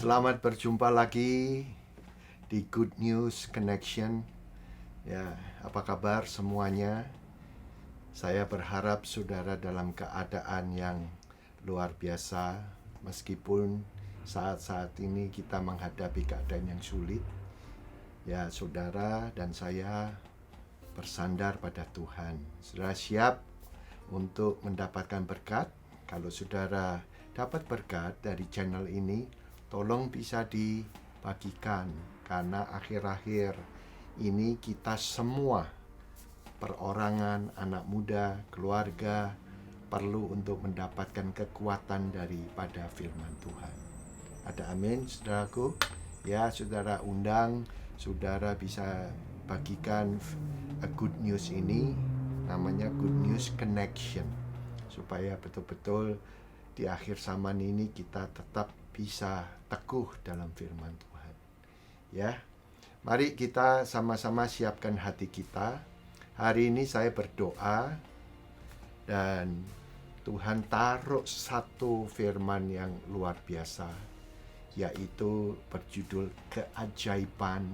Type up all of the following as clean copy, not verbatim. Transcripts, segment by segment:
Selamat berjumpa lagi di Good News Connection. Ya, apa kabar semuanya? Saya berharap saudara dalam keadaan yang luar biasa, meskipun saat-saat ini kita menghadapi keadaan yang sulit. Ya, saudara dan saya bersandar pada Tuhan. Saudara siap untuk mendapatkan berkat? Kalau saudara dapat berkat dari channel ini, tolong bisa dibagikan, karena akhir-akhir ini kita semua, perorangan, anak muda, keluarga, perlu untuk mendapatkan kekuatan daripada firman Tuhan. Ada amin, saudaraku? Ya, saudara undang, saudara bisa bagikan good news ini, namanya Good News Connection, supaya betul-betul di akhir zaman ini kita tetap bisa teguh dalam firman Tuhan. Ya, mari kita sama-sama siapkan hati kita. Hari ini saya berdoa dan Tuhan taruh satu firman yang luar biasa, yaitu berjudul keajaiban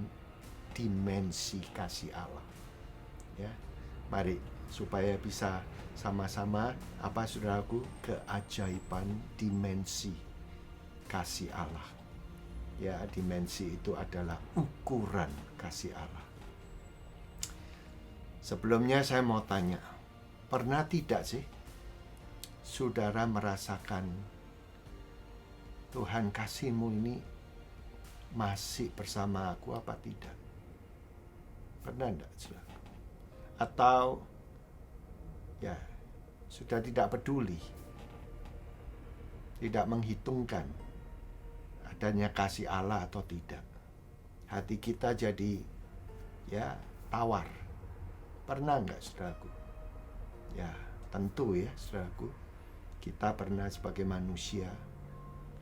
dimensi kasih Allah. Ya, mari supaya bisa sama-sama apa saudaraku, keajaiban dimensi kasih Allah. Ya, dimensi itu adalah ukuran kasih Allah. Sebelumnya saya mau tanya, pernah tidak sih saudara merasakan Tuhan kasihmu ini masih bersama aku apa tidak? Pernah enggak, saudara? Atau ya, sudah tidak peduli, tidak menghitungkan adanya kasih Allah atau tidak. Hati kita jadi ya tawar. Pernah enggak, saudaraku? Ya, tentu ya, saudaraku. Kita pernah sebagai manusia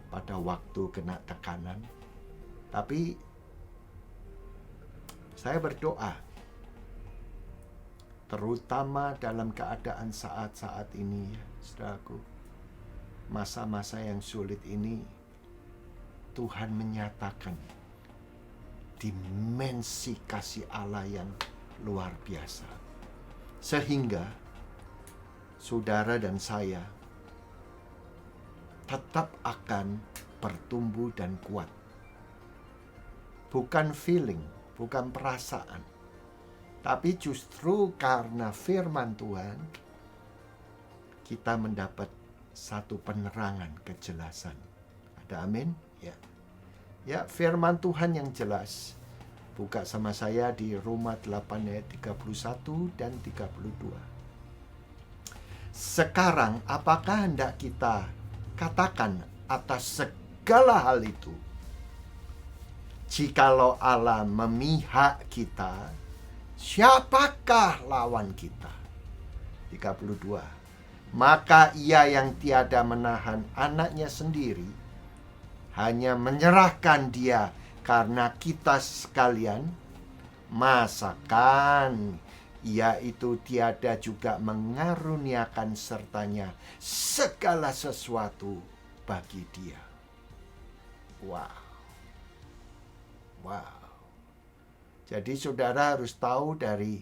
pada waktu kena tekanan. Tapi saya berdoa, terutama dalam keadaan saat-saat ini, ya, saudaraku, masa-masa yang sulit ini, Tuhan menyatakan dimensi kasih Allah yang luar biasa, sehingga saudara dan saya tetap akan bertumbuh dan kuat. Bukan feeling, bukan perasaan, tapi justru karena firman Tuhan, kita mendapat satu penerangan, kejelasan. Ada amin? Ya. Ya, firman Tuhan yang jelas. Buka sama saya di Roma 8 ayat 31 dan 32. Sekarang apakah hendak kita katakan atas segala hal itu? Jikalau Allah memihak kita, siapakah lawan kita? 32. Maka ia yang tiada menahan anaknya sendiri, hanya menyerahkan dia karena kita sekalian, masakan ia itu tiada juga mengaruniakan sertanya segala sesuatu bagi dia. Wow. Jadi saudara harus tahu dari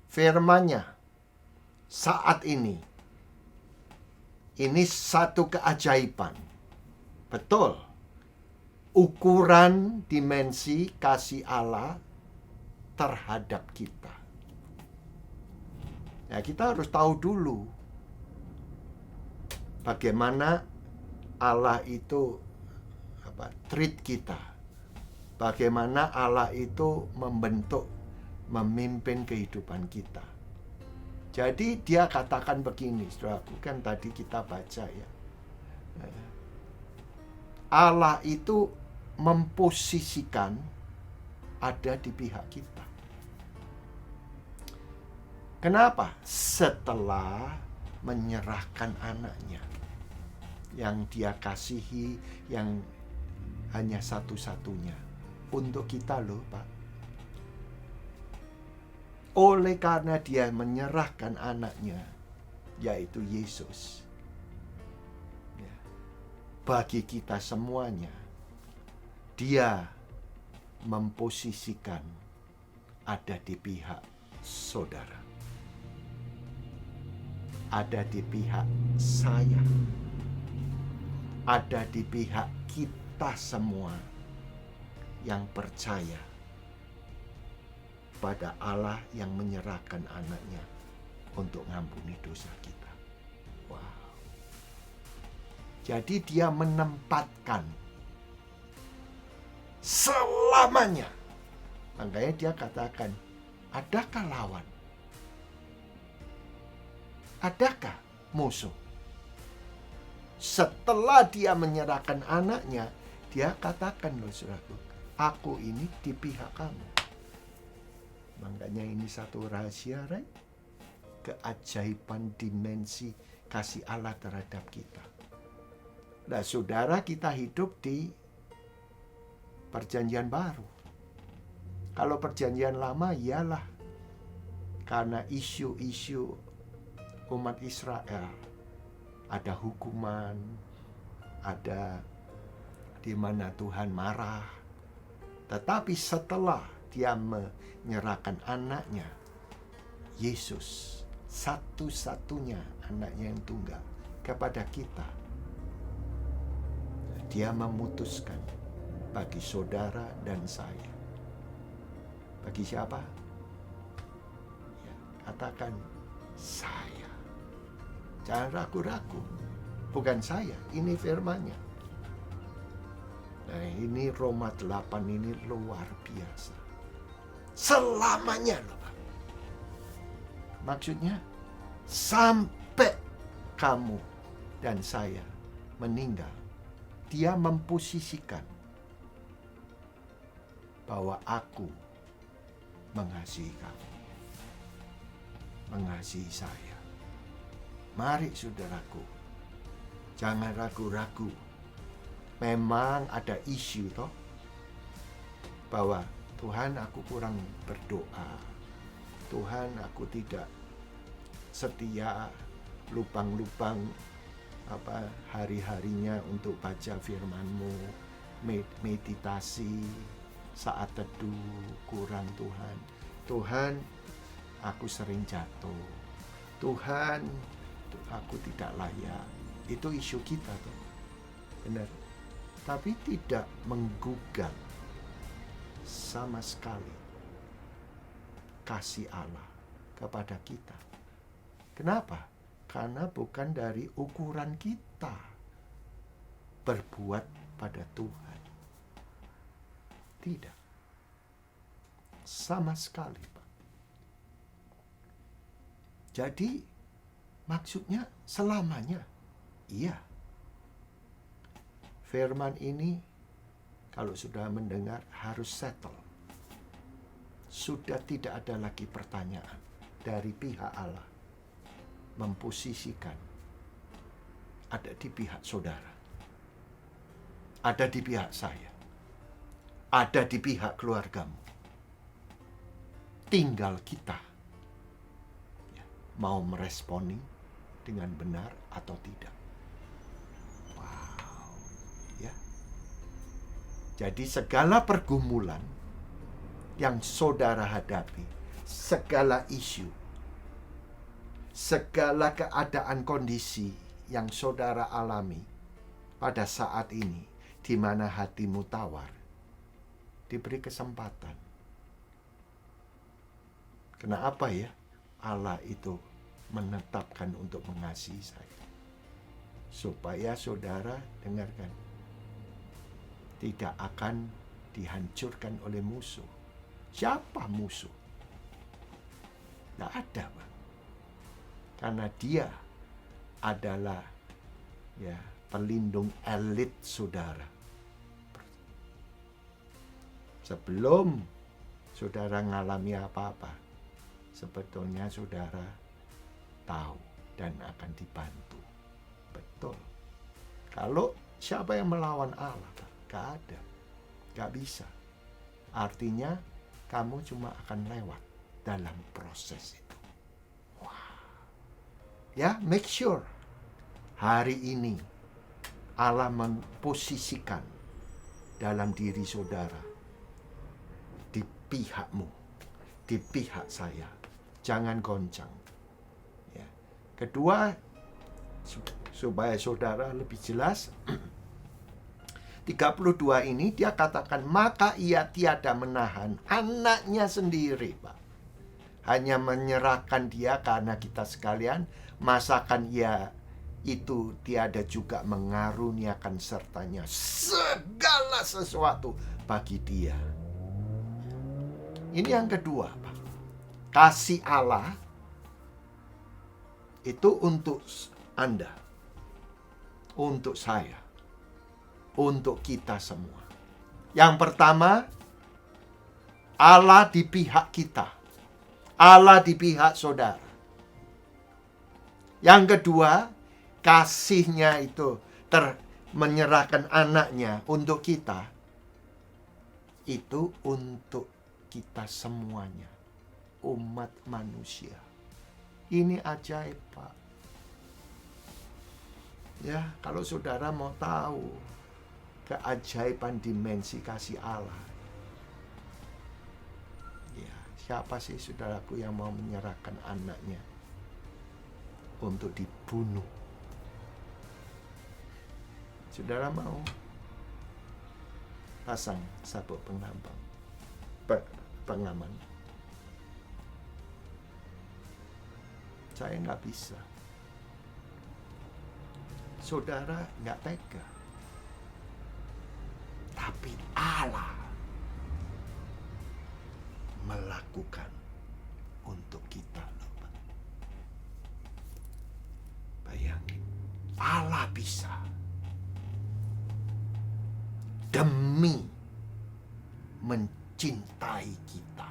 firman-Nya saat ini satu keajaiban. Betul. Ukuran dimensi kasih Allah terhadap kita. Ya, kita harus tahu dulu bagaimana Allah itu treat kita. Bagaimana Allah itu membentuk, memimpin kehidupan kita. Jadi dia katakan begini, saudaraku, kan tadi kita baca ya. Allah itu memposisikan ada di pihak kita. Kenapa? Setelah menyerahkan anaknya yang dia kasihi, yang hanya satu-satunya untuk kita loh, Pak. Oleh karena dia menyerahkan anaknya, yaitu Yesus, ya, bagi kita semuanya, Dia memposisikan ada di pihak saudara, ada di pihak saya, ada di pihak kita semua yang percaya pada Allah yang menyerahkan anaknya untuk ngampuni dosa kita. Wow. Jadi dia menempatkan selamanya. Makanya dia katakan, adakah lawan? Adakah musuh? Setelah dia menyerahkan anaknya, dia katakan, loh saudaraku, aku ini di pihak kamu. Makanya ini satu rahasia, right? Keajaiban dimensi kasih Allah terhadap kita. Nah, saudara, kita hidup di Perjanjian Baru. Kalau Perjanjian Lama ialah karena isu-isu umat Israel, ada hukuman, ada di mana Tuhan marah. Tetapi setelah dia menyerahkan anaknya, Yesus, satu-satunya anaknya yang tunggal, kepada kita, dia memutuskan bagi saudara dan saya. Bagi siapa? Ya, katakan saya. Jangan ragu-ragu. Bukan saya, ini firman-Nya. Nah, ini Roma 8 ini luar biasa. Selamanya loh, Pak. Maksudnya sampai kamu dan saya meninggal, dia memposisikan bahwa aku mengasihi kamu, mengasihi saya. Mari saudaraku, jangan ragu-ragu. Memang ada isu toh, bahwa Tuhan aku kurang berdoa, Tuhan aku tidak setia, lupang-lupang hari-harinya untuk baca firman-Mu, meditasi, saat teduh, kurang Tuhan. Tuhan, aku sering jatuh. Tuhan, aku tidak layak. Itu isu kita tuh. Benar. Tapi tidak menggugah sama sekali kasih Allah kepada kita. Kenapa? Karena bukan dari ukuran kita berbuat pada Tuhan. Tidak. Sama sekali, Pak. Jadi, maksudnya selamanya. Iya. Firman ini, kalau sudah mendengar, harus settle. Sudah tidak ada lagi pertanyaan dari pihak Allah. Memposisikan ada di pihak saudara, ada di pihak saya, ada di pihak keluargamu. Tinggal kita mau meresponi dengan benar atau tidak. Wow, ya. Jadi segala pergumulan yang saudara hadapi, segala isu, segala keadaan kondisi yang saudara alami pada saat ini, di mana hatimu tawar, diberi kesempatan. Kenapa ya? Allah itu menetapkan untuk mengasihi saya. Supaya saudara dengarkan, tidak akan dihancurkan oleh musuh. Siapa musuh? Tidak ada, Pak. Karena dia adalah pelindung elit saudara. Sebelum saudara ngalami apa-apa, sebetulnya saudara tahu dan akan dibantu. Betul. Kalau siapa yang melawan Allah? Gak ada. Gak bisa. Artinya kamu cuma akan lewat dalam proses itu. Wow. Ya, make sure hari ini Allah memposisikan dalam diri saudara, di pihakmu, di pihak saya. Jangan goncang. Ya. Kedua, supaya saudara lebih jelas, 32 ini dia katakan, maka ia tiada menahan anaknya sendiri, Pak. Hanya menyerahkan dia karena kita sekalian, masakan ia itu tiada juga mengaruniakan sertanya segala sesuatu bagi dia. Ini yang kedua, Pak. Kasih Allah itu untuk Anda, untuk saya, untuk kita semua. Yang pertama, Allah di pihak kita, Allah di pihak saudara. Yang kedua, kasihnya itu menyerahkan anaknya untuk kita, itu untuk kita semuanya, umat manusia. Ini ajaib, Pak. Ya, kalau saudara mau tahu keajaiban dimensi kasih Allah, ya, siapa sih saudaraku yang mau menyerahkan anaknya untuk dibunuh? Saudara mau? Pasang sabuk pengaman. Saya nggak bisa. Saudara nggak tega. Tapi Allah melakukan untuk kita. Bayangin, Allah bisa demi mencintai kita.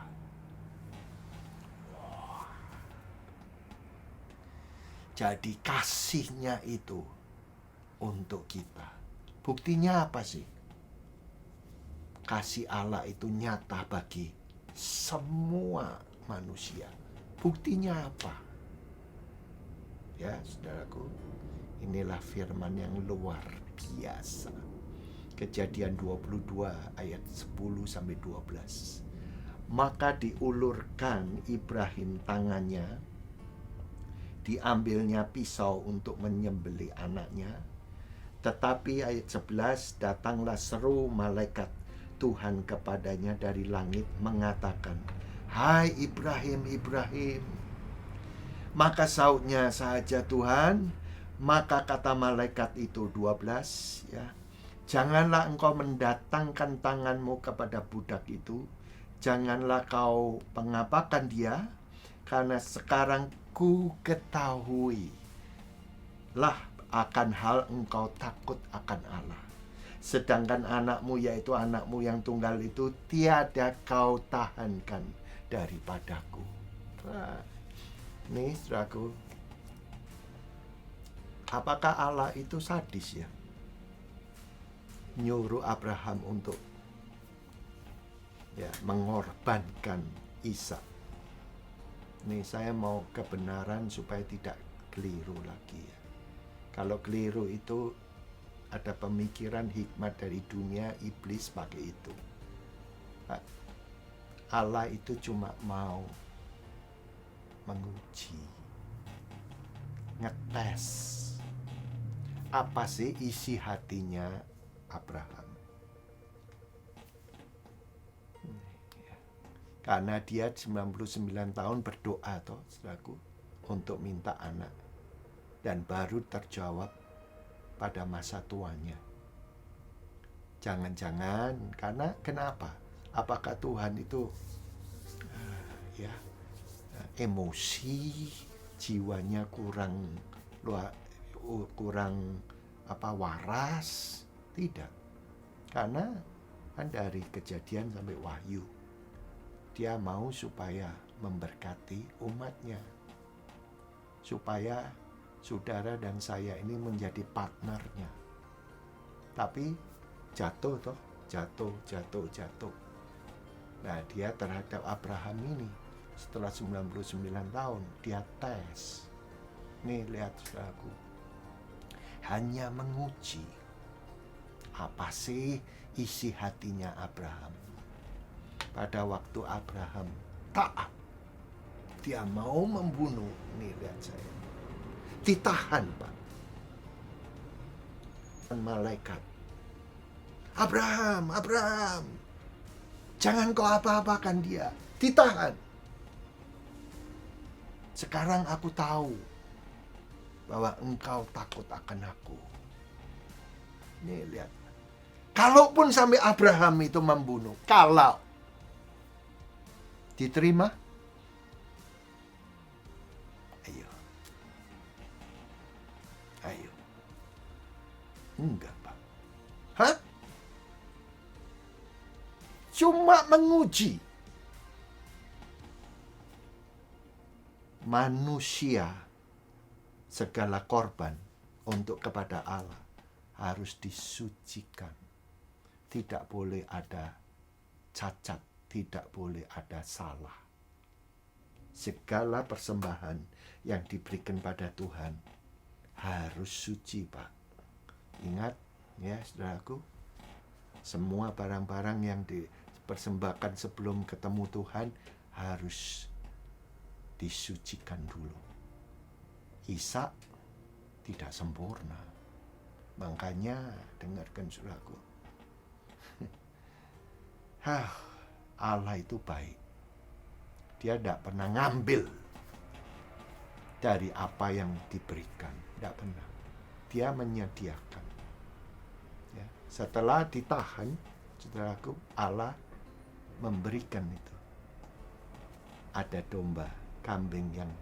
Jadi kasihnya itu untuk kita. Buktinya apa sih? Kasih Allah itu nyata bagi semua manusia. Buktinya apa? Ya, saudaraku, inilah firman yang luar biasa. Kejadian 22 ayat 10-12. Maka diulurkan Ibrahim tangannya, diambilnya pisau untuk menyembelih anaknya. Tetapi ayat 11, datanglah seru malaikat Tuhan kepadanya dari langit mengatakan, "Hai Ibrahim, Ibrahim." Maka sautnya sahaja Tuhan, maka kata malaikat itu 12, ya, janganlah engkau mendatangkan tanganmu kepada budak itu, janganlah kau mengapakan dia, karena sekarang ku ketahui lah akan hal engkau takut akan Allah. Sedangkan anakmu, yaitu anakmu yang tunggal itu, tiada kau tahankan daripadaku. Nih, saudaraku, apakah Allah itu sadis ya? Nyuruh Abraham untuk mengorbankan Ishak. Nih, saya mau kebenaran supaya tidak keliru lagi ya. Kalau keliru itu ada pemikiran hikmat dari dunia, iblis pakai itu. Allah itu cuma mau menguji, ngetes apa sih isi hatinya Abraham. Karena dia 99 tahun berdoa toh, saudaraku, untuk minta anak, dan baru terjawab pada masa tuanya. Jangan-jangan karena kenapa? Apakah Tuhan itu emosi, jiwanya kurang waras? Tidak. Karena kan dari Kejadian sampai Wahyu, dia mau supaya memberkati umatnya, supaya saudara dan saya ini menjadi partnernya. Tapi jatuh. Nah, dia terhadap Abraham ini setelah 99 tahun dia tes. Nih, lihat saudaraku, hanya menguji Apa sih isi hatinya Abraham? Pada waktu Abraham taat, dia mau membunuh. Nih lihat saya. Ditahan, Pak. Malaikat. Abraham, Abraham. Jangan kau apa-apakan dia. Ditahan. Sekarang aku tahu bahwa engkau takut akan aku. Nih lihat. Kalaupun sampai Abraham itu membunuh, kalau diterima, ayo. Ayo. Enggak, Pak. Hah? Cuma menguji. Manusia, segala korban untuk kepada Allah harus disucikan. Tidak boleh ada cacat, tidak boleh ada salah. Segala persembahan yang diberikan pada Tuhan harus suci, Pak. Ingat ya, saudaraku, semua barang-barang yang dipersembahkan sebelum ketemu Tuhan harus disucikan dulu. Ishak tidak sempurna. Makanya dengarkan saudaraku. Allah itu baik. Dia tidak pernah ngambil dari apa yang diberikan. Tidak pernah. Dia menyediakan. Ya. Setelah ditahan, saudaraku, Allah memberikan itu. Ada domba, kambing yang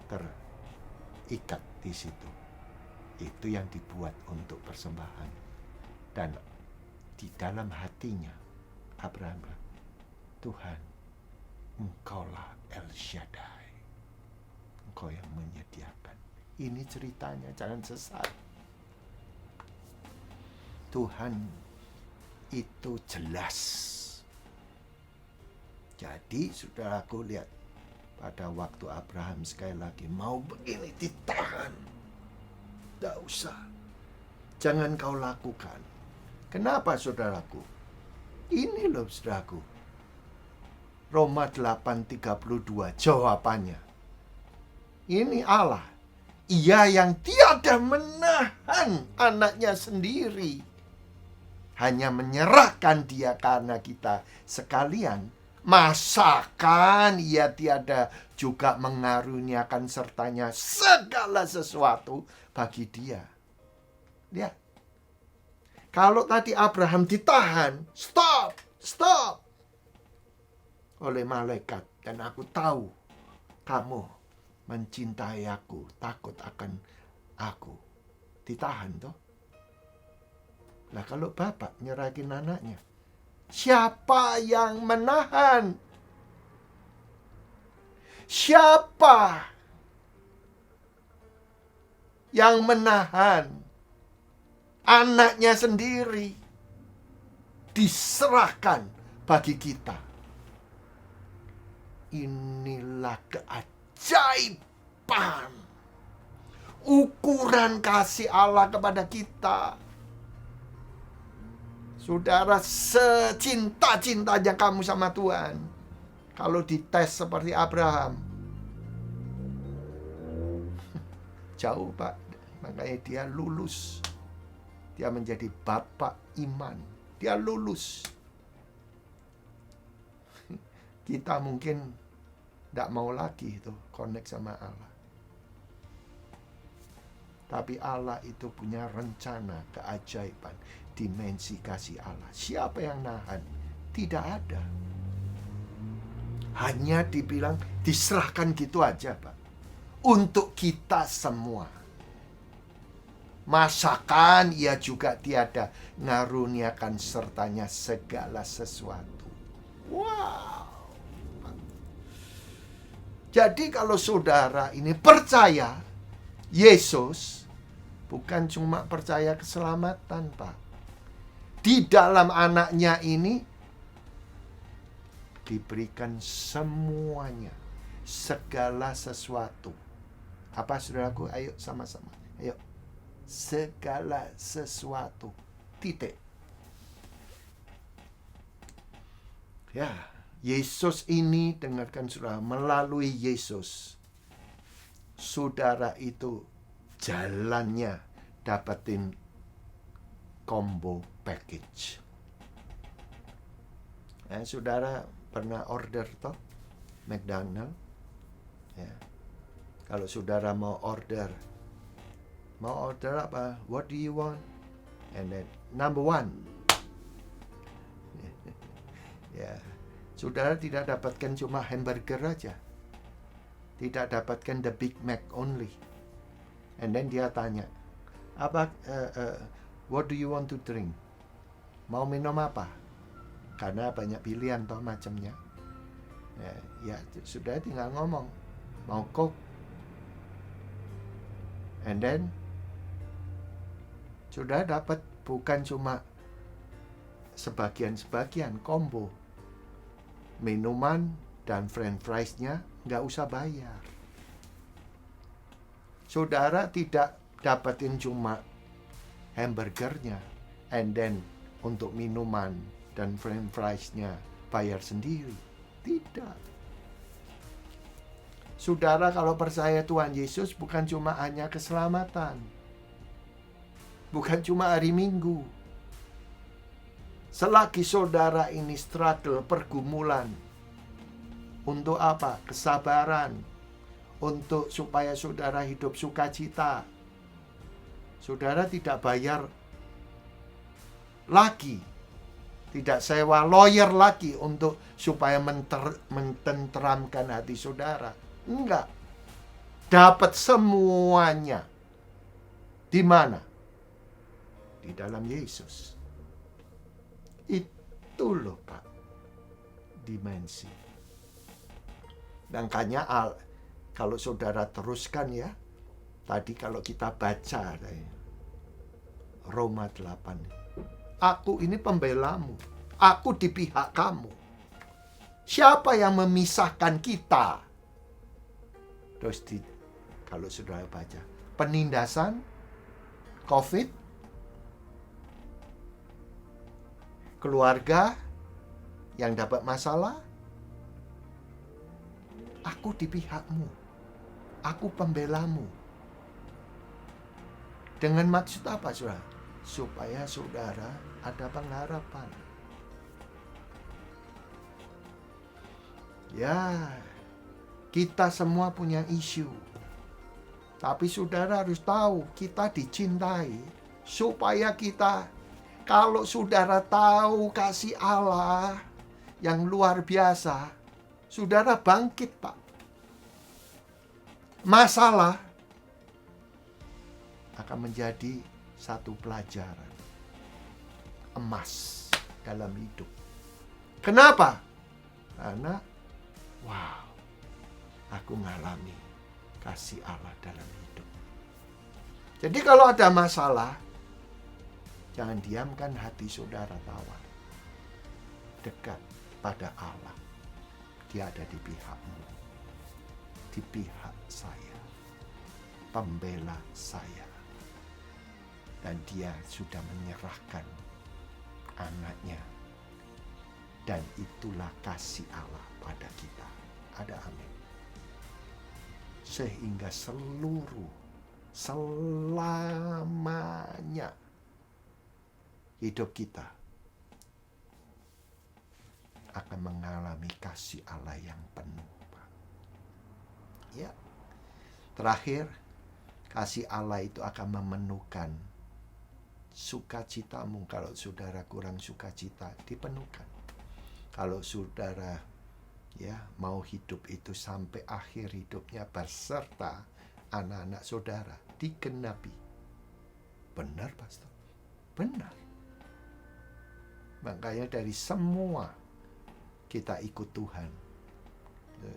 terikat di situ. Itu yang dibuat untuk persembahan. Dan di dalam hatinya Abraham, Tuhan, Engkaulah El Shaddai. Engkau yang menyediakan. Ini ceritanya, jangan sesat. Tuhan itu jelas. Jadi saudaraku lihat, pada waktu Abraham sekali lagi mau begini ditahan. Tidak usah. Jangan kau lakukan. Kenapa saudaraku? Ini loh saudaraku. Roma 8:32 jawabannya. Ini Allah. Ia yang tiada menahan anaknya sendiri. Hanya menyerahkan dia karena kita sekalian. Masakan ia tiada juga mengaruniakan sertanya segala sesuatu bagi dia. Lihat. Kalau tadi Abraham ditahan, stop oleh malaikat. Dan aku tahu kamu mencintai aku, takut akan aku. Ditahan toh. Lah kalau bapak nyerahin anaknya, siapa yang menahan? Siapa yang menahan? Anaknya sendiri diserahkan bagi kita. Inilah keajaiban ukuran kasih Allah kepada kita. Saudara, secinta-cintanya kamu sama Tuhan, kalau dites seperti Abraham, jauh Pak. Makanya dia lulus. Dia menjadi bapak iman. Dia lulus. Kita mungkin tidak mau lagi itu connect sama Allah. Tapi Allah itu punya rencana keajaiban, dimensi kasih Allah. Siapa yang nahan? Tidak ada. Hanya dibilang diserahkan gitu aja, Pak. Untuk kita semua. Masakan ia juga tiada ngaruniakan sertanya segala sesuatu. Wow. Jadi kalau saudara ini percaya Yesus, bukan cuma percaya keselamatan, Pak. Di dalam anaknya ini diberikan semuanya, segala sesuatu. Apa saudaraku? Ayo sama-sama. Ayo. Segala sesuatu. Titik. Ya, Yesus ini, dengarkan saudara, melalui Yesus, saudara itu jalannya dapetin combo package. Saudara pernah order toh McDonald? Ya. Kalau saudara mau order apa? What do you want? And then number one. Ya, saudara tidak dapatkan cuma hamburger aja. Tidak dapatkan the Big Mac only. And then dia tanya, what do you want to drink? Mau minum apa? Karena banyak pilihan toh macamnya. Ya, sudah tinggal ngomong, mau Coke. And then sudah dapat bukan cuma sebagian-sebagian combo. Minuman dan french fries-nya nggak usah bayar. Saudara tidak dapetin cuma hamburgernya, and then untuk minuman dan french fries-nya bayar sendiri. Tidak. Saudara kalau percaya Tuhan Yesus bukan cuma hanya keselamatan. Bukan cuma hari Minggu. Selagi saudara ini struggle, pergumulan. Untuk apa? Kesabaran. Untuk supaya saudara hidup sukacita. Saudara tidak bayar lagi. Tidak sewa lawyer lagi untuk supaya mententeramkan hati saudara. Enggak. Dapat semuanya. Di mana? Di dalam Yesus. Itu loh Pak, dimensi. Makanya kalau saudara teruskan ya, tadi kalau kita baca Roma 8, aku ini pembelamu, aku di pihak kamu. Siapa yang memisahkan kita? Terus kalau saudara baca, penindasan, COVID, keluarga yang dapat masalah, aku di pihakmu, aku pembelamu. Dengan maksud apa saudara? Supaya saudara ada pengharapan. Ya, kita semua punya isu. Tapi saudara harus tahu, kita dicintai. Supaya kita, kalau saudara tahu kasih Allah yang luar biasa, saudara bangkit Pak. Masalah akan menjadi satu pelajaran emas dalam hidup. Kenapa? Karena wow, aku mengalami kasih Allah dalam hidup. Jadi kalau ada masalah, jangan diamkan hati saudara tawar. Dekat pada Allah. Dia ada di pihakmu. Di pihak saya. Pembela saya. Dan dia sudah menyerahkan anaknya. Dan itulah kasih Allah pada kita. Ada amin. Sehingga selamanya hidup kita akan mengalami kasih Allah yang penuh. Ya. Terakhir, kasih Allah itu akan memenuhkan sukacitamu. Kalau saudara kurang sukacita, dipenuhkan. Kalau saudara mau hidup itu sampai akhir hidupnya beserta anak-anak saudara, digenapi. Benar, Pastor? Benar. Makanya dari semua kita ikut Tuhan.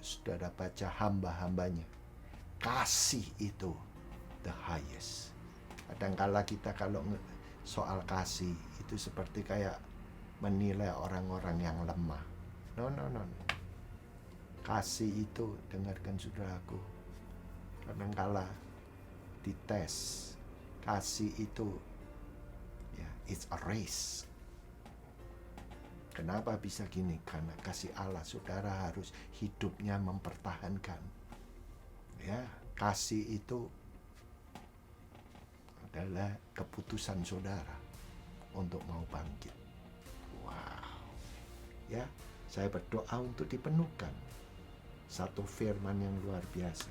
Saudara baca hamba-hambanya. Kasih itu the highest. Kadangkala kita kalau soal kasih itu seperti kayak menilai orang-orang yang lemah. No. Kasih itu, dengarkan saudaraku, kadangkala dites. Kasih itu it's a race. Kenapa bisa gini? Karena kasih Allah. Saudara harus hidupnya mempertahankan. Ya, kasih itu adalah keputusan saudara untuk mau bangkit. Wow. Ya, saya berdoa untuk dipenuhkan satu firman yang luar biasa.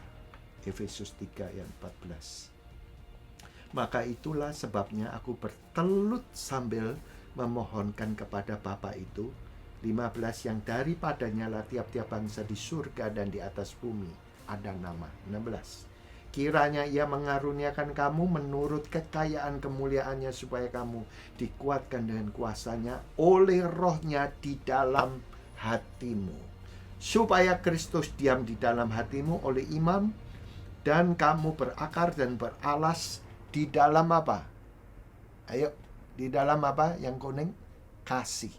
Efesus 3 ayat 14. Maka itulah sebabnya aku bertelut sambil memohonkan kepada Bapa itu 15 yang daripadanya lah tiap-tiap bangsa di surga dan di atas bumi ada nama. 16. Kiranya ia mengaruniakan kamu menurut kekayaan kemuliaannya supaya kamu dikuatkan dengan kuasanya oleh rohnya di dalam hatimu. Supaya Kristus diam di dalam hatimu oleh iman dan kamu berakar dan beralas di dalam apa? Ayo, di dalam apa yang kuning? Kasih,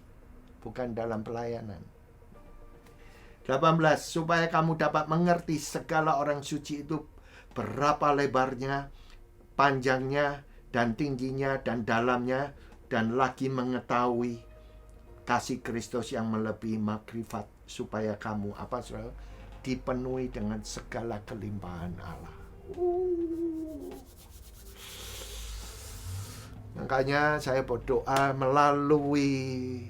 bukan dalam pelayanan. 18. Supaya kamu dapat mengerti segala orang suci itu berapa lebarnya, panjangnya, dan tingginya, dan dalamnya, dan lagi mengetahui kasih Kristus yang melebihi makrifat, supaya kamu apa saudara? Dipenuhi dengan segala kelimpahan Allah. Makanya saya berdoa melalui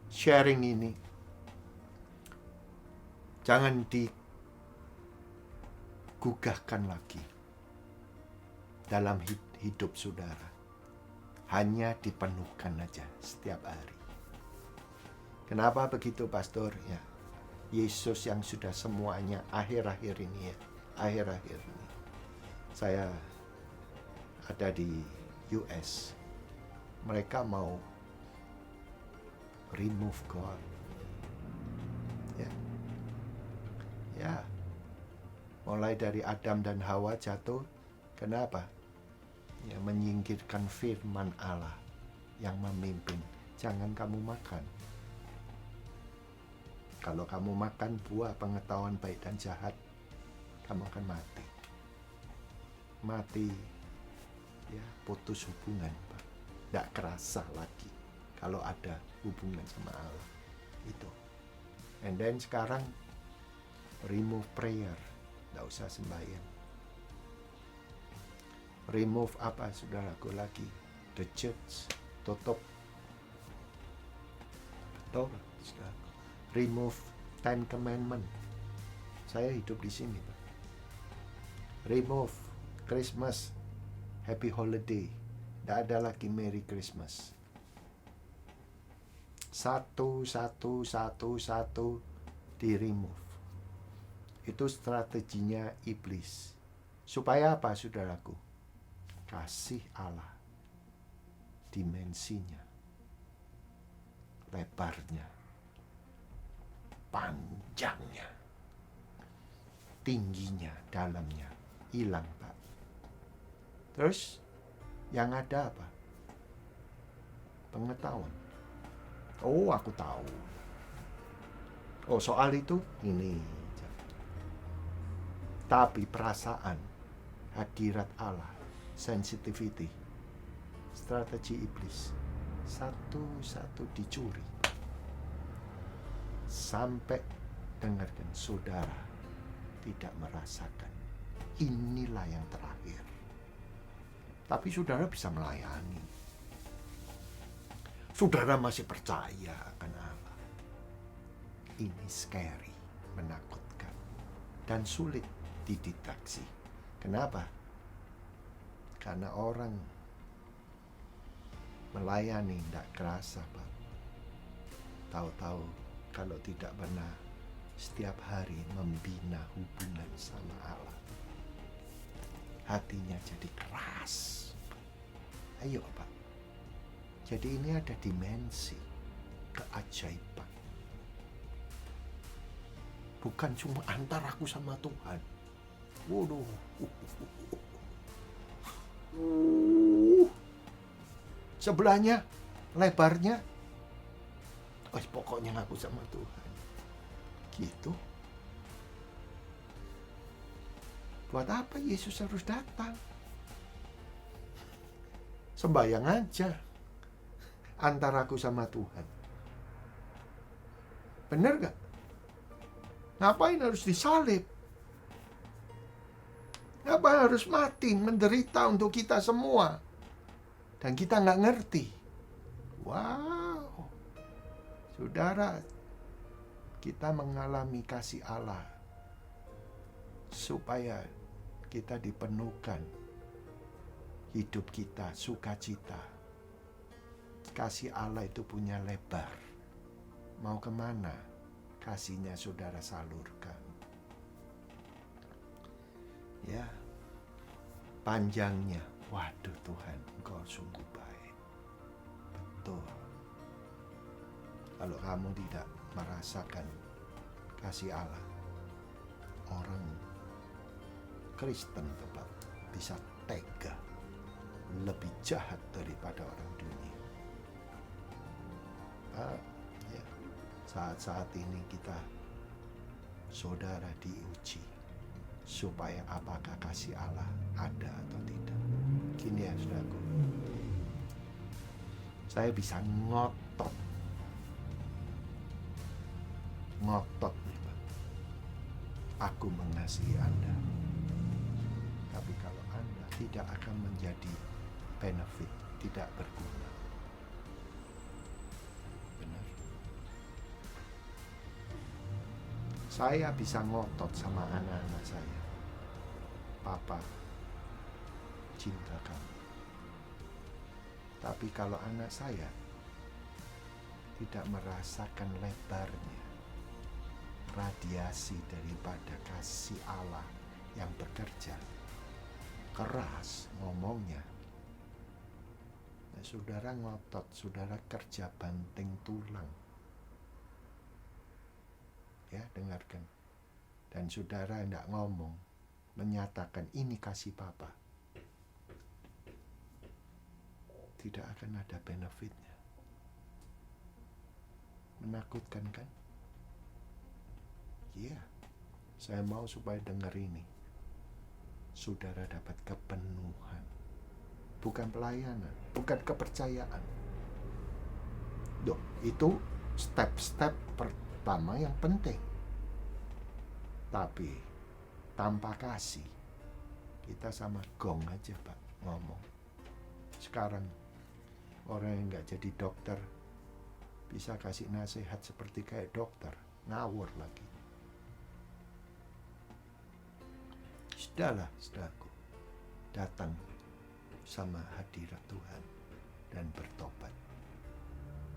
sharing ini, jangan digugahkan lagi dalam hidup saudara. Hanya dipenuhkan aja setiap hari. Kenapa begitu, Pastor? Ya, Yesus yang sudah semuanya akhir-akhir ini ya. Akhir-akhir ini. Saya ada di US. Mereka mau remove God. Ya. Mulai dari Adam dan Hawa jatuh. Kenapa? Ya, menyingkirkan firman Allah yang memimpin. Jangan kamu makan. Kalau kamu makan buah pengetahuan baik dan jahat, kamu akan mati. Mati, ya, putus hubungan, Pak. Tidak kerasa lagi kalau ada hubungan sama Allah. Itu. And then sekarang remove prayer, tidak usah sembahyang. Remove apa, saudaraku, lagi? The church, tutup. Betul, saudara. Remove 10 Commandment. Saya hidup di sini, Pak. Remove Christmas, Happy Holiday. Tidak ada lagi Merry Christmas. Satu di remove. Itu strateginya iblis. Supaya apa, saudaraku? Kasih Allah, dimensinya, lebarnya, panjangnya, tingginya, dalamnya hilang, Pak. Terus yang ada apa? Pengetahuan. Oh, aku tahu. Oh, soal itu ini. Tapi perasaan, hadirat Allah, sensitivity, strategi iblis, satu-satu dicuri. Sampai dengarkan, saudara tidak merasakan. Inilah yang terakhir. Tapi saudara bisa melayani. Saudara masih percaya akan Allah. Ini scary, menakutkan, dan sulit dideteksi. Kenapa? Karena orang melayani tidak kerasa, Pak. Tahu-tahu kalau tidak benar, setiap hari membina hubungan sama Allah, hatinya jadi keras. Ayo, Pak. Jadi ini ada dimensi keajaiban. Bukan cuma antara aku sama Tuhan. Waduh. Sebelahnya, lebarnya, pokoknya aku sama Tuhan. Gitu. Buat apa Yesus harus datang? Sembahyang aja antara aku sama Tuhan. Bener gak? Ngapain harus disalib? Ngapain harus mati, menderita untuk kita semua? Dan kita nggak ngerti. Wow. Saudara, kita mengalami kasih Allah supaya kita dipenuhkan hidup kita, sukacita. Kasih Allah itu punya lebar. Mau kemana? Kasihnya saudara salurkan. Ya, panjangnya, waduh Tuhan, Engkau sungguh baik. Betul. Kalau kamu tidak merasakan kasih Allah, orang Kristen tetap bisa tega, lebih jahat daripada orang dunia. Ya, saat-saat ini kita, saudara, diuji supaya apakah kasih Allah ada atau tidak. Gini ya saudaraku, saya bisa ngotot nih Pak, aku mengasihi Anda. Tapi kalau Anda tidak akan menjadi benefit, tidak berguna. Benar. Saya bisa ngotot sama anak-anak saya, Papa cinta kamu. Tapi kalau anak saya tidak merasakan lebarnya radiasi daripada kasih Allah yang bekerja, keras ngomongnya, nah, saudara ngotot, saudara kerja banting tulang. Ya, dengarkan. Dan saudara tidak ngomong, menyatakan ini kasih Papa, tidak akan ada benefitnya. Menakutkan kan? Iya, saya mau supaya dengar ini. Saudara dapat kepenuhan, bukan pelayanan, bukan kepercayaan. Duh, itu step-step pertama yang penting. Tapi tanpa kasih, kita sama gong aja Pak ngomong. Sekarang orang yang gak jadi dokter bisa kasih nasihat seperti kayak dokter, ngawur lagi. Sudahlah, saudaraku, datang sama hadirat Tuhan dan bertobat.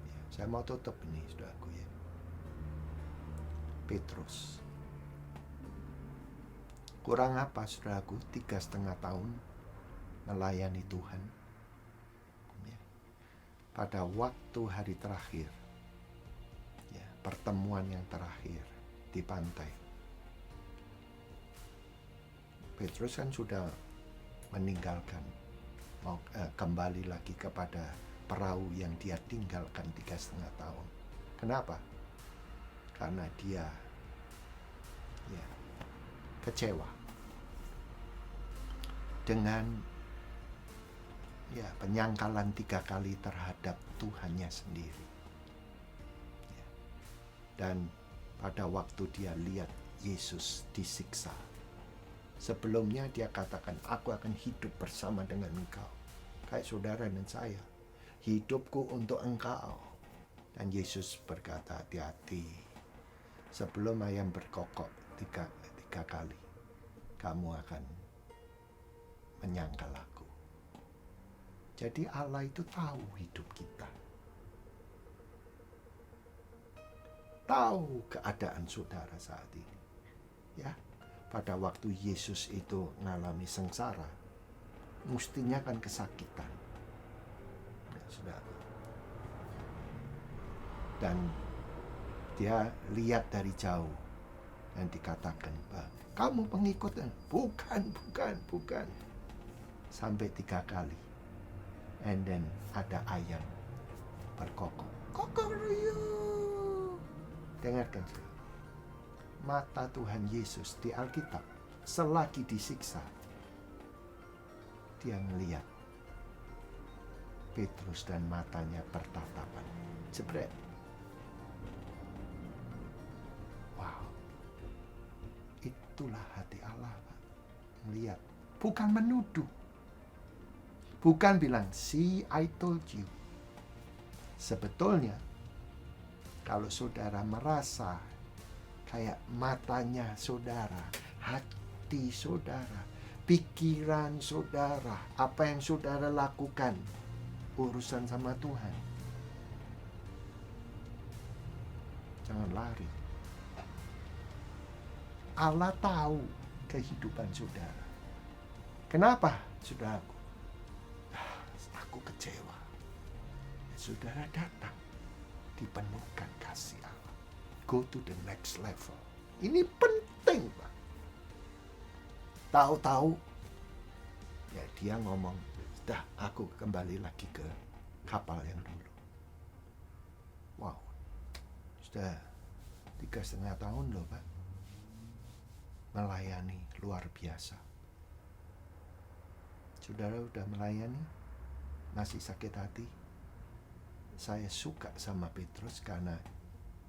Ya, saya mau tutup ini, saudaraku ya. Petrus, kurang apa saudaraku 3,5 tahun melayani Tuhan. Ya. Pada waktu hari terakhir, ya, pertemuan yang terakhir di pantai, Petrus kan sudah meninggalkan, mau kembali lagi kepada perahu yang dia tinggalkan 3,5 tahun. Kenapa? Karena dia ya kecewa dengan ya penyangkalan 3 kali terhadap Tuhannya sendiri. Ya. Dan pada waktu dia lihat Yesus disiksa, sebelumnya dia katakan, aku akan hidup bersama dengan engkau. Kayak saudara dan saya, hidupku untuk engkau. Dan Yesus berkata, hati-hati, sebelum ayam berkokok tiga kali, kamu akan menyangkal aku. Jadi Allah itu tahu hidup kita, tahu keadaan saudara saat ini. Ya, pada waktu Yesus itu mengalami sengsara, mestinya kan kesakitan. Ya, saudara. Dan dia lihat dari jauh dan dikatakan, kamu pengikutnya? Bukan. Sampai 3 kali. And then ada ayam berkokok. Kokoruyu. Dengarkan, mata Tuhan Yesus di Alkitab selagi disiksa, dia melihat Petrus dan matanya bertatapan. Jebret. Itulah hati Allah, Pak. Melihat, bukan menuduh. Bukan bilang, see, I told you. Sebetulnya, kalau saudara merasa kayak matanya saudara, hati saudara, pikiran saudara, apa yang saudara lakukan, urusan sama Tuhan, jangan lari. Allah tahu kehidupan saudara. Kenapa, saudaraku? Aku kecewa. Saudara datang, dipenuhkan kasih Allah. Go to the next level. Ini penting, Pak. Tahu-tahu, ya dia ngomong, dah aku kembali lagi ke kapal yang dulu. Wow, sudah 3,5 tahun loh, Pak. Melayani luar biasa. Saudara udah melayani, masih sakit hati. Saya suka sama Petrus karena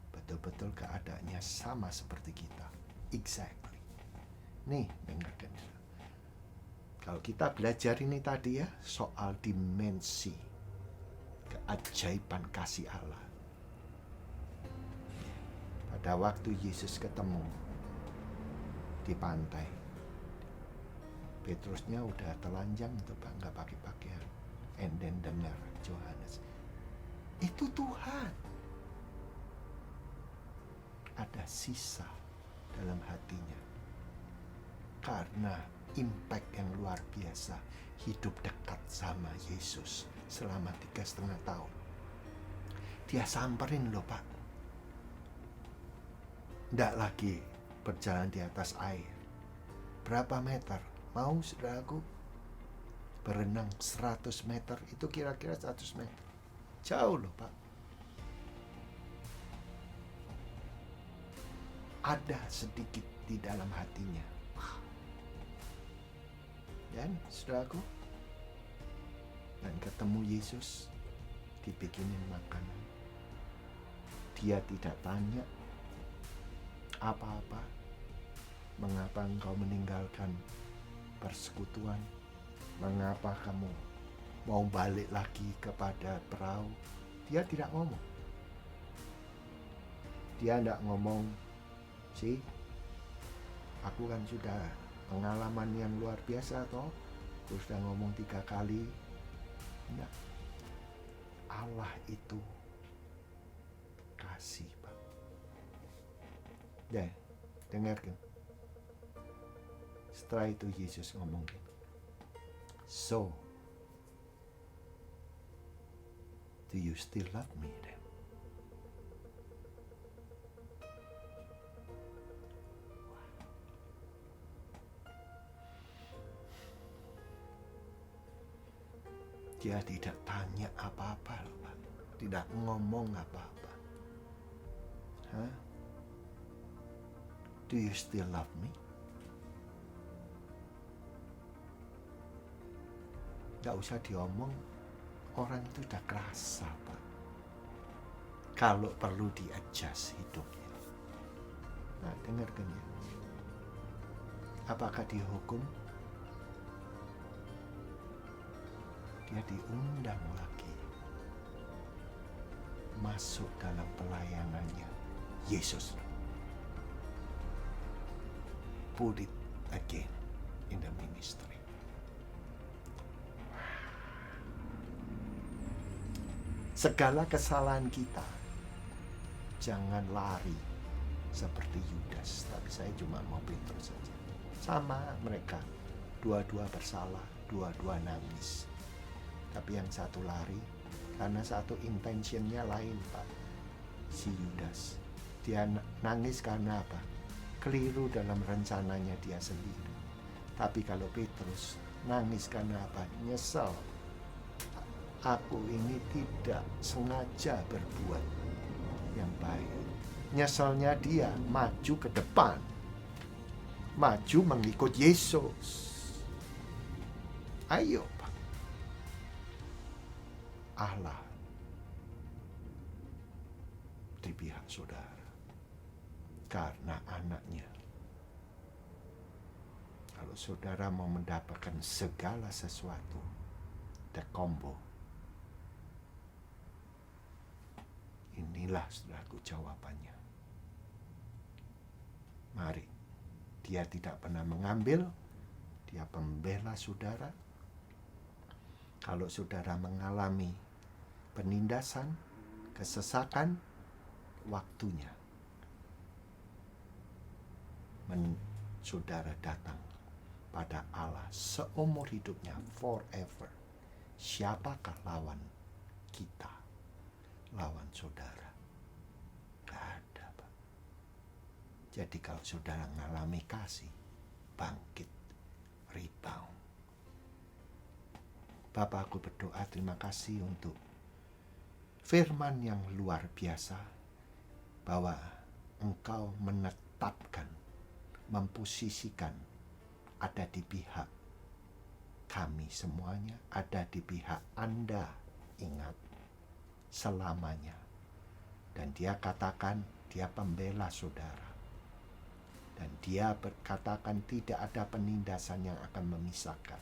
betul-betul keadaannya sama seperti kita. Exactly. Nih, dengarkan. Kalau kita belajar ini tadi ya, soal dimensi keajaiban kasih Allah. Pada waktu Yesus ketemu di pantai, Petrusnya udah telanjang tuh, Pak, nggak pakai pakaian. And then dengar Yohanes, itu Tuhan. Ada sisa dalam hatinya karena impact yang luar biasa, hidup dekat sama Yesus selama 3,5 tahun. Dia samperin loh, Pak. Nggak lagi berjalan di atas air. Berapa meter? Mau, saudaraku? Berenang 100 meter, itu kira-kira 100 meter. Jauh loh, Pak. Ada sedikit di dalam hatinya. Dan, saudaraku, dan ketemu Yesus, dibikinin makanan. Dia tidak tanya apa-apa. Mengapa engkau meninggalkan persekutuan? Mengapa kamu mau balik lagi kepada perahu? Dia tidak ngomong. Dia tidak ngomong, sih, aku kan sudah pengalaman yang luar biasa toh, aku sudah ngomong 3 kali. Enggak. Allah itu kasih, Pak. Ya, dengarkan. Setelah itu Yesus ngomong, so, do you still love me then? Dia tidak tanya apa-apa loh, Pak. Tidak ngomong apa-apa. Hah? Do you still love me? Gak usah diomong, orang itu udah kerasa, Pak. Kalau perlu di-adjust hidupnya. Nah, dengarkan ya. Apakah dihukum? Dia diundang lagi masuk dalam pelayanannya Yesus. Put it again in the ministry. Segala kesalahan kita, jangan lari seperti Yudas. Tapi saya cuma mau Petrus saja. Sama mereka, dua-dua bersalah, dua-dua nangis. Tapi yang satu lari, karena satu intentionnya lain, Pak. Si Yudas, dia nangis karena apa? Keliru dalam rencananya dia sendiri. Tapi kalau Petrus nangis karena apa? Nyesel. Aku ini tidak sengaja berbuat yang baik. Nyeselnya dia maju ke depan, maju mengikut Yesus. Ayo, Pak. Allah di pihak saudara karena anaknya Kalau saudara mau mendapatkan segala sesuatu, the combo. Inilah saudaraku jawabannya. Mari, dia tidak pernah mengambil, dia pembela saudara. Kalau saudara mengalami penindasan, kesesakan, waktunya saudara datang pada Allah seumur hidupnya, forever. Siapakah lawan kita, lawan saudara? Gak ada, Pak. Jadi kalau saudara mengalami kasih, bangkit, rebound. Bapak, aku berdoa terima kasih untuk firman yang luar biasa, bahwa Engkau menetapkan, memposisikan, ada di pihak kami semuanya, ada di pihak Anda, ingat, selamanya. Dan dia katakan, dia pembela saudara. Dan dia berkatakan tidak ada penindasan yang akan memisahkan.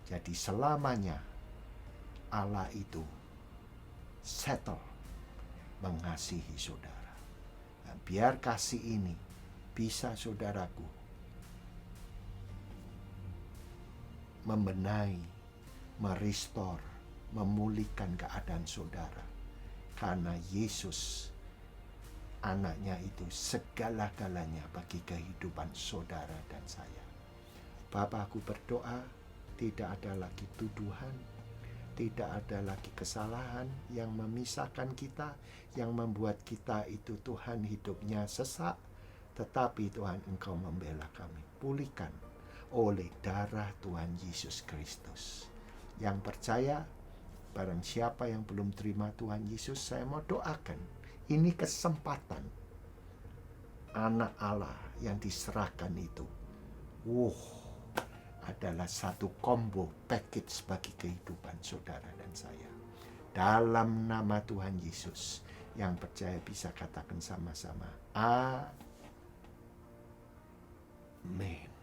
Jadi selamanya Allah itu settle mengasihi saudara. Dan biar kasih ini bisa saudaraku membenahi, merestore, memulihkan keadaan saudara. Karena Yesus, anaknya itu segala-galanya bagi kehidupan saudara dan saya. Bapa, aku berdoa tidak ada lagi tuduhan, tidak ada lagi kesalahan yang memisahkan kita, yang membuat kita itu Tuhan hidupnya sesak. Tetapi Tuhan, Engkau membela kami. Pulihkan oleh darah Tuhan Yesus Kristus. Yang percaya, barang siapa yang belum terima Tuhan Yesus, saya mau doakan. Ini kesempatan anak Allah yang diserahkan itu. Adalah satu combo package bagi kehidupan saudara dan saya. Dalam nama Tuhan Yesus, yang percaya bisa katakan sama-sama, Amin.